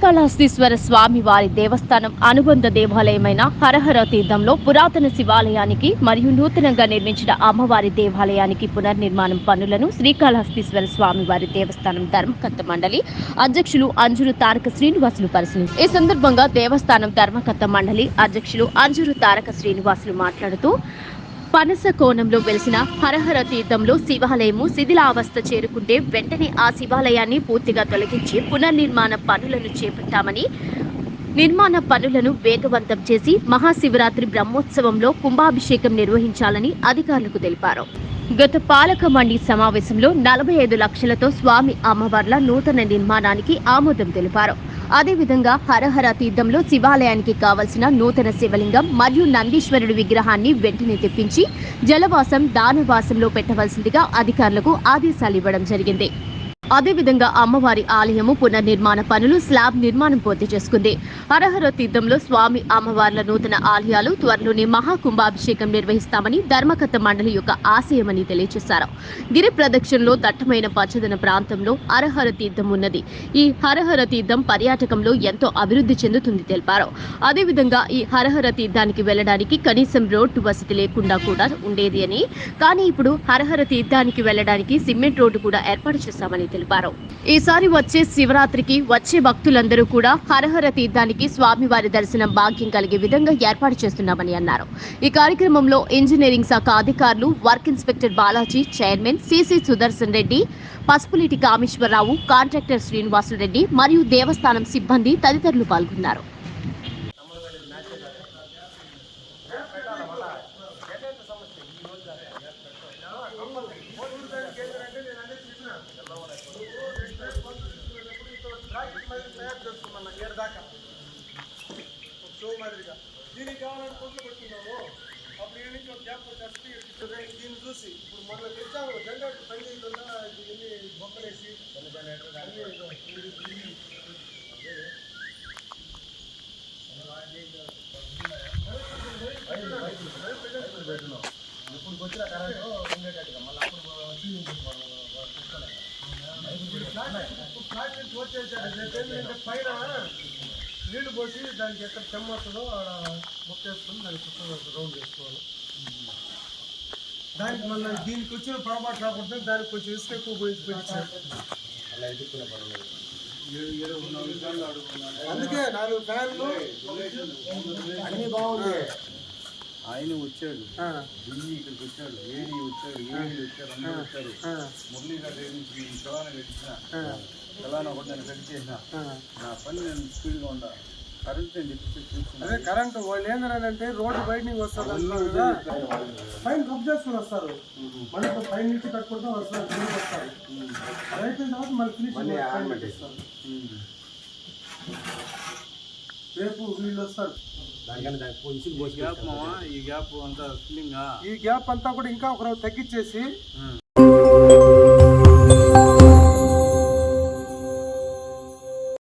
శ్రీకాళహస్తీశ్వర స్వామి వారి దేవస్థానం అనుబంధ దేవాలయమైన హరహర తీర్థంలో పురాతన శివాలయానికి మరియు నూతనంగా నిర్మించిన అమ్మవారి దేవాలయానికి పునర్నిర్మాణం పనులను శ్రీకాళహస్తీశ్వర స్వామి వారి దేవస్థానం ధర్మకర్త మండలి అధ్యక్షులు అంజూరు తారక శ్రీనివాసులు పరిశీలించారు. ఈ సందర్భంగా దేవస్థానం ధర్మకర్త మండలి అధ్యక్షులు అంజూరు తారక శ్రీనివాసులు మాట్లాడుతూ పనస కోణంలో వెలిసిన హరహర తీర్థంలో శివాలయము శిథిలావస్థ చేరుకుంటే వెంటనే ఆ శివాలయాన్ని పూర్తిగా తొలగించి పునర్నిర్మాణ పనులను చేపట్టామని, నిర్మాణ పనులను వేగవంతం చేసి మహాశివరాత్రి బ్రహ్మోత్సవంలో కుంభాభిషేకం నిర్వహించాలని అధికారులకు తెలిపారు. గత పాలక మండలి సమావేశంలో 45 లక్షలతో స్వామి అమ్మవార్ల నూతన నిర్మాణానికి ఆమోదం తెలిపారు. అదేవిధంగా హరహర తీర్థంలో శివాలయానికి కావలసిన నూతన శివలింగం మరియు నందీశ్వరుడి విగ్రహాన్ని వెంటనే తెప్పించి జలవాసం దానవాసంలో పెట్టవలసిందిగా అధికారులకు ఆదేశాలు ఇవ్వడం జరిగింది. అదేవిధంగా అమ్మవారి ఆలయము పునర్నిర్మాణ పనులు స్లాబ్ నిర్మాణం పూర్తి చేసుకుంది. హరహర తీర్థంలో స్వామి అమ్మవార్ల నూతన ఆలయాలు త్వరలోనే మహాకుంభాభిషేకం నిర్వహిస్తామని ధర్మకర్త మండలి యొక్క ఆశయమని తెలియజేశారు. గిరి ప్రదక్షిణలో దట్టమైన పచ్చదన ప్రాంతంలో హరహర తీర్థం ఉన్నది. ఈ హరహర తీర్థం పర్యాటకంలో ఎంతో అభివృద్ధి చెందుతుంది తెలిపారు. అదేవిధంగా ఈ హరహర తీర్థానికి వెళ్లడానికి కనీసం రోడ్డు వసతి లేకుండా కూడా ఉండేది అని, కానీ ఇప్పుడు హరహర తీర్థానికి వెళ్లడానికి సిమెంట్ రోడ్డు కూడా ఏర్పాటు చేశామని తెలిపారు. ఈసారి వచ్చే శివరాత్రికి వచ్చే భక్తులందరూ కూడా హరహర తీర్థానికి స్వామివారి దర్శనం భాగ్యం కలిగే విధంగా ఏర్పాటు చేస్తున్నామని అన్నారు. ఈ కార్యక్రమంలో ఇంజనీరింగ్ శాఖ అధికారులు, work inspector Balaji, chairman CC Sudarshan Reddy, Pasupuleti Kameswara Rao, contractor Srinivasulu Reddy మరియు దేవస్థానం సిబ్బంది తదితరులు పాల్గొన్నారు. దీనికి కావాలని కొట్లు పెట్టుకున్నాము. అప్పుడు ఈ నుంచి ఒక గ్యాప్ వచ్చేసి దీన్ని చూసి ఇప్పుడు మొన్న తెచ్చాము జనరేటర్ పని చేయకుండా ఇవన్నీ బొక్కలేసి ఇప్పుడు వచ్చిన కరెంట్ ఉండేటట్టుగా మళ్ళీ అప్పుడు వచ్చేసాడు పైన నీళ్లు పోసి దానికి ఎక్కడ చెమ్మ వస్తుందో బుక్ చేసుకుని దానికి చుట్టూ రౌండ్ చేసుకోవాలి. దానికి మళ్ళీ దీనికి వచ్చిన పొరపాటు రాకుండా దానికి కొంచెం ఇసుక ఎక్కువ పోయించారు. అందుకే 4 ఫ్యాన్లు అన్ని బాగుంది. ఆయన వచ్చాడు, ఢిల్లీ ఇక్కడికి వచ్చాడు, ఏడి వచ్చాడు, అందరూ వచ్చారు. మురళీ గారి నుంచి చలానా పెట్టించిన చలానా ఒకటి నేను కట్ చేసిన. నా పని నేను స్పీడ్గా ఉండా. కరెంట్ నేను అదే కరెంట్ వాళ్ళు ఏంటంటే రోడ్డు బయట నుంచి వస్తారు పైన కప్ చేసుకుని వస్తారు. మళ్ళీ పైన నుంచి కట్టుకుంటూ వస్తారు. అయిపోయిన తర్వాత మళ్ళీ ఫినిష్ ఇస్తారు. రేపు వీళ్ళు వస్తారు. ఈ గ్యాప్ అంతా కూడా ఇంకా ఒక రోజు తగ్గించేసి